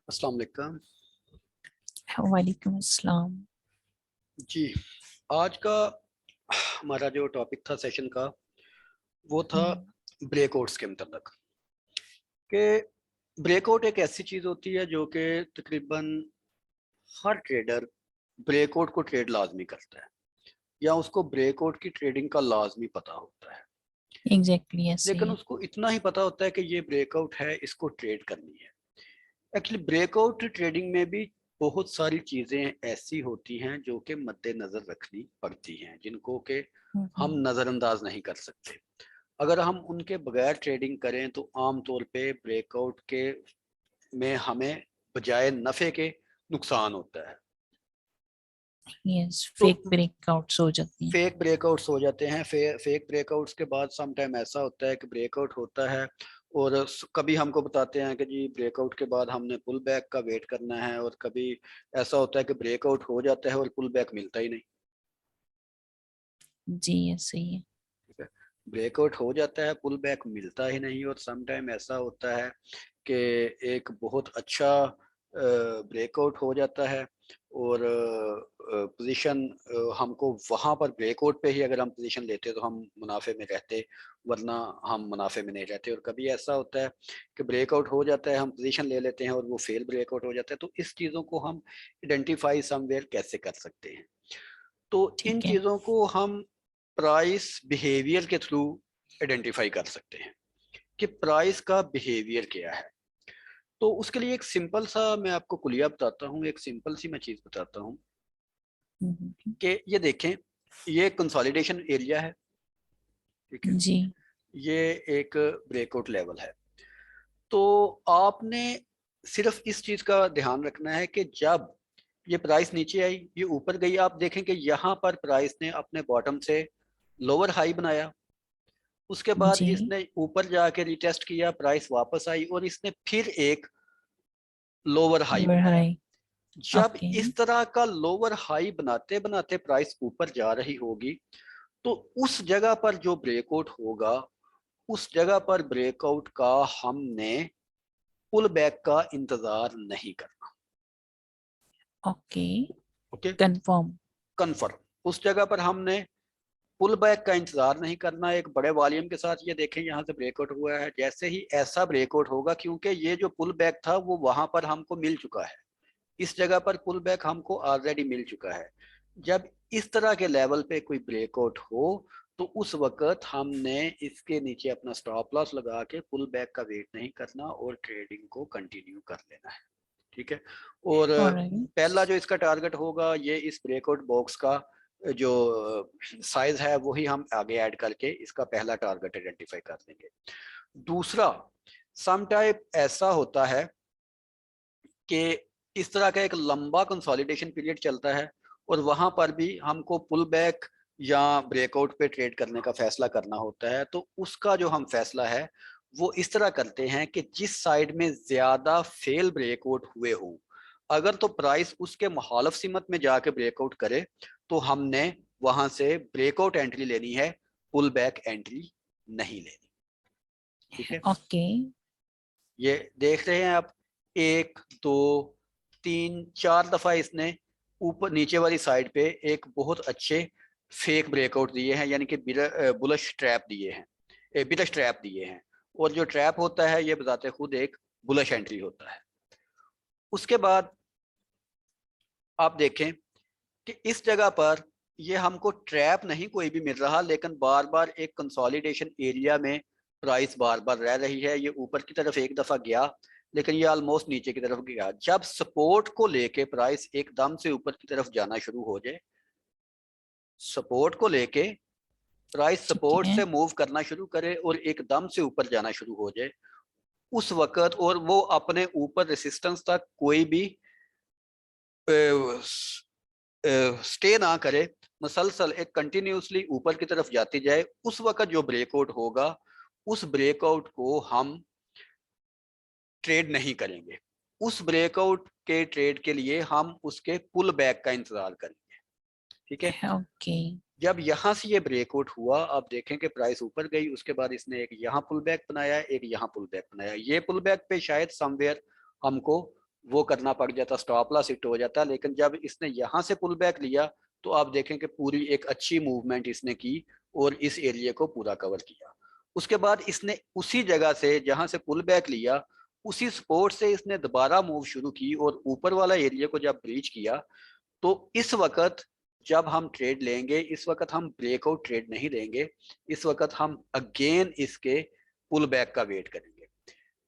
अस्सलाम वालेकुम। वालेकुम अस्सलाम। जी, आज का हमारा जो टॉपिक था सेशन का वो था हम्म, ब्रेकआउट्स के मतलब कि ब्रेकआउट एक ऐसी चीज़ होती है जो कि तकरीबन हर ट्रेडर ब्रेकआउट को ट्रेड लाजमी करता है या उसको ब्रेकआउट की ट्रेडिंग का लाजमी पता होता है। एग्जैक्टली ऐसे लेकिन ही। उसको इतना ही पता होता है कि ये ब्रेकआउट है, इसको ट्रेड करनी है। एक्चुअली ब्रेकआउट ट्रेडिंग में भी बहुत सारी चीजें ऐसी होती हैं जो कि मद्देनजर रखनी पड़ती हैं, जिनको के हम हम्म, नजरअंदाज नहीं कर सकते। अगर हम उनके बगैर ट्रेडिंग करें तो आम तौर पे ब्रेकआउट के में हमें बजाय नफे के नुकसान होता है। यस, तो फेक ब्रेकआउट्स हो जाती हैं। फेक ब्रेकआउट्स हो जाते हैं। फेक ब्रेकआउट्स के बाद सम टाइम ऐसा होता है कि ब्रेकआउट होता है और कभी हमको बताते हैं कि जी ब्रेकआउट के बाद हमने पुल बैक का वेट करना है, और कभी ऐसा होता है कि ब्रेकआउट हो जाता है और पुल बैक मिलता ही नहीं। जी ऐसे ही है। ठीक है, ब्रेकआउट हो जाता है, पुल बैक मिलता ही नहीं। और सम टाइम ऐसा होता है कि एक बहुत अच्छा ब्रेकआउट हो जाता है और पोजीशन हमको वहां पर ब्रेकआउट पे ही अगर हम पोजीशन लेते तो हम मुनाफे में रहते, वरना हम मुनाफे में नहीं रहते। और कभी ऐसा होता है कि ब्रेकआउट हो जाता है, हम पोजीशन ले लेते हैं और वो फेल ब्रेकआउट हो जाता है। तो इस चीज़ों को हम आइडेंटिफाई समवेयर कैसे कर सकते हैं? तो इन ठीक है। चीज़ों को हम प्राइस बिहेवियर के थ्रू आइडेंटिफाई कर सकते हैं कि प्राइस का बिहेवियर क्या है। तो उसके लिए एक सिंपल सा मैं आपको कुलिया बताता हूँ, एक सिंपल सी मैं चीज़ बताता हूँ हम्म, कि ये देखें, ये कंसोलिडेशन एरिया है। ठीक है, जी ये एक ब्रेकआउट लेवल है। तो आपने सिर्फ इस चीज़ का ध्यान रखना है कि जब ये प्राइस नीचे आई, ये ऊपर गई, आप देखें कि यहाँ पर प्राइस ने अपने बॉटम से लोअर हाई बनाया। उसके बाद जी। इसने ऊपर जाके रिटेस्ट किया, प्राइस वापस आई और इसने फिर एक लोअर हाई लोअर बनाया। हाई। जब ओके। इस तरह का लोअर हाई बनाते बनाते प्राइस ऊपर जा रही होगी, तो उस जगह पर जो ब्रेकआउट होगा, उस जगह पर ब्रेकआउट का हमने पुल बैक का इंतजार नहीं करना। ओके। Okay, confirm. कन्फर्म। उस जगह पर हमने पुल बैक का इंतजार नहीं करना। एक बड़े वॉल्यूम के साथ ये देखें, यहाँ से ब्रेकआउट हुआ है। जैसे ही ऐसा ब्रेकआउट होगा, क्योंकि ये जो पुल बैक था वो वहां पर हमको मिल चुका है, इस जगह पर पुल बैक हमको ऑलरेडी मिल चुका है। जब इस तरह के लेवल पे कोई ब्रेकआउट हो, तो उस वक्त हमने इसके नीचे अपना स्टॉप लॉस लगा के पुल बैक का वेट नहीं करना और ट्रेडिंग को कंटिन्यू कर लेना है। ठीक है, और ऑलराइट। पहला जो इसका टारगेट होगा, ये इस ब्रेकआउट बॉक्स का जो साइज है वही हम आगे ऐड करके इसका पहला टारगेट आइडेंटिफाई कर लेंगे। दूसरा, सम टाइप ऐसा होता है कि इस तरह का एक लंबा कंसोलिडेशन पीरियड चलता है और वहां पर भी हमको पुल बैक या ब्रेकआउट पे ट्रेड करने का फैसला करना होता है। तो उसका जो हम फैसला है वो इस तरह करते हैं कि जिस साइड में ज्यादा फेल ब्रेकआउट हुए हो, अगर तो प्राइस उसके मुखालिफ सिमत में जाके ब्रेकआउट करे तो हमने वहां से ब्रेकआउट एंट्री लेनी है, पुल बैक एंट्री नहीं लेनी। ठीक है, ओके। ये देख रहे हैं आप, एक दो तीन चार दफा इसने ऊपर नीचे वाली साइड पे एक बहुत अच्छे फेक ब्रेकआउट दिए हैं, यानी कि बुलिश ट्रैप दिए हैं, बिटश ट्रैप दिए हैं। और जो ट्रैप होता है ये बताते खुद एक बुलिश एंट्री होता है। उसके बाद आप देखें कि इस जगह पर ये हमको ट्रैप नहीं कोई भी मिल रहा, लेकिन बार बार एक कंसोलिडेशन एरिया में प्राइस बार बार रह रही है। ये ऊपर की तरफ एक दफा गया, लेकिन ये ऑलमोस्ट नीचे की तरफ गया। जब सपोर्ट को लेके प्राइस एकदम से ऊपर की तरफ जाना शुरू हो जाए, सपोर्ट को लेके प्राइस ठीक सपोर्ट है। से मूव करना शुरू करे और एकदम से ऊपर जाना शुरू हो जाए, उस वक्त और वो अपने ऊपर रेसिस्टेंस तक कोई भी स्टे ना करे, मसलसल एक कंटिन्यूसली ऊपर की तरफ जाती जाए, उस वक्त जो ब्रेकआउट होगा उस ब्रेकआउट को हम ट्रेड नहीं करेंगे। उस ब्रेकआउट के ट्रेड के लिए हम उसके पुल बैक का इंतजार करेंगे। ठीक है, ओके। जब यहां से ये ब्रेकआउट हुआ, आप देखें कि प्राइस ऊपर गई, उसके बाद इसने एक यहाँ पुल बैक बनाया, एक यहाँ पुल बैक बनाया। ये पुल बैक पे शायद समवेयर हमको वो करना पड़ जाता, स्टॉप लॉस हिट हो जाता। लेकिन जब इसने यहाँ से पुल बैक लिया तो आप देखें कि पूरी एक अच्छी मूवमेंट इसने की और इस एरिया को पूरा कवर किया। उसके बाद इसने उसी जगह से जहां से पुल बैक लिया उसी सपोर्ट से इसने दोबारा मूव शुरू की और ऊपर वाला एरिया को जब ब्रीच किया तो इस वक्त जब हम ट्रेड लेंगे, इस वक्त हम ब्रेकआउट ट्रेड नहीं लेंगे, इस वक्त हम अगेन इसके पुल बैक का वेट करेंगे।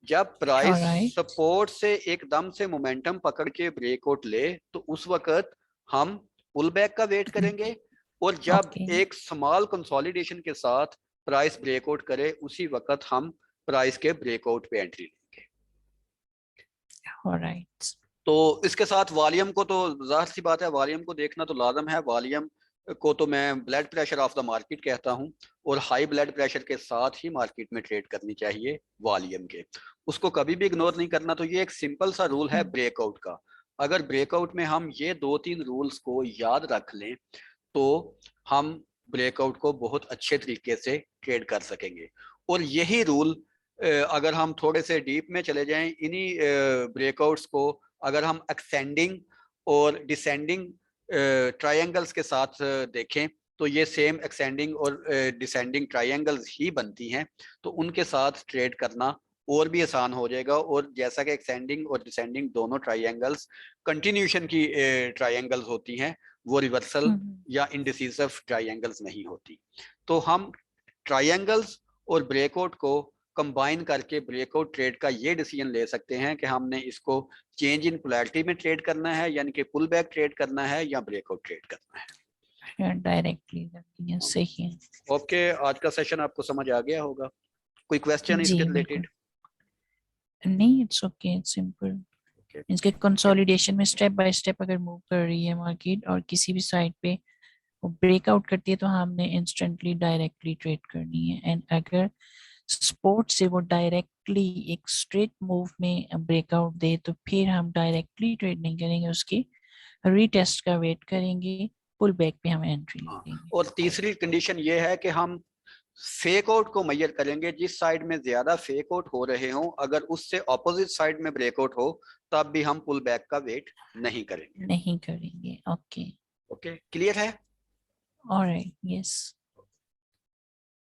जब प्राइस ऑलराइट। सपोर्ट से एकदम से मोमेंटम पकड़ के ब्रेकआउट ले तो उस वक्त हम पुल बैक का वेट करेंगे, और जब ओके। एक स्मॉल कंसोलिडेशन के साथ प्राइस ब्रेकआउट करे उसी वक्त हम प्राइस के ब्रेकआउट पे एंट्री लेंगे। ऑलराइट। तो इसके साथ वॉल्यूम को तो जाहिर सी बात है, वॉल्यूम को देखना तो लाजम है। वॉल्यूम को तो मैं blood pressure of the market कहता हूं, और हाई ब्लड प्रेशर के साथ ही मार्केट में ट्रेड करनी चाहिए वॉल्यूम के, उसको कभी भी इग्नोर नहीं करना। तो ये एक सिंपल सा रूल है ब्रेकआउट का। अगर ब्रेकआउट में हम ये 2-3 रूल्स को याद रख लें तो हम ब्रेकआउट को बहुत अच्छे तरीके से ट्रेड कर सकेंगे। और यही रूल अगर हम थोड़े से डीप में चले जाएं, इन्हीं ब्रेकआउट्स को अगर हम एक्सेंडिंग और डिसेंडिंग ट्रायंगल्स के साथ देखें तो ये सेम एक्सेंडिंग और डिसेंडिंग ट्रायंगल्स ही बनती हैं। तो उनके साथ ट्रेड करना और भी आसान हो जाएगा। और जैसा कि एक्सेंडिंग और डिसेंडिंग दोनों ट्रायंगल्स कंटिन्यूशन की ट्रायंगल्स होती हैं, वो रिवर्सल या इंडिसिसिव ट्रायंगल्स नहीं होती। तो हम ट्रायंगल्स और ब्रेकआउट को कंबाइन करके ब्रेकआउट ट्रेड का ये डिसीजन ले सकते हैं कि हमने इसको चेंज इन पोलैरिटी में ट्रेड करना है, यानी कि पुल बैक ट्रेड करना है, या ब्रेकआउट ट्रेड करना है। डायरेक्टली सही है। ओके, आज का सेशन आपको समझ आ गया होगा। कोई क्वेश्चन इसके जी रिलेटेड? बिल्कुल नहीं, इट्स ओके, इट्स सिंपल। इसके कंसोलिडेशन में स्टेप बाय स्टेप अगर मूव कर रही है मार्केट और किसी भी साइड पे वो ब्रेकआउट करती है तो हमने इंस्टेंटली डायरेक्टली ट्रेड करनी है। एंड अगर स्पोर्ट से वो डायरेक्टली एक स्ट्रेट मूव में ब्रेकआउट दे तो फिर हम डायरेक्टली ट्रेड नहीं करेंगे, उसकी रीटेस्ट का वेट करेंगे, पुल बैक पे हम एंट्री हाँ, लेंगे। और तीसरी कंडीशन ये है कि हम फेक आउट को मेजर करेंगे। जिस साइड में ज्यादा फेक आउट हो रहे हों, अगर उससे ऑपोजिट साइड में ब्रेकआउट हो तब भी हम पुल बैक का वेट नहीं करेंगे। नहीं करेंगे। ओके। ओके, क्लियर है? Alright, yes.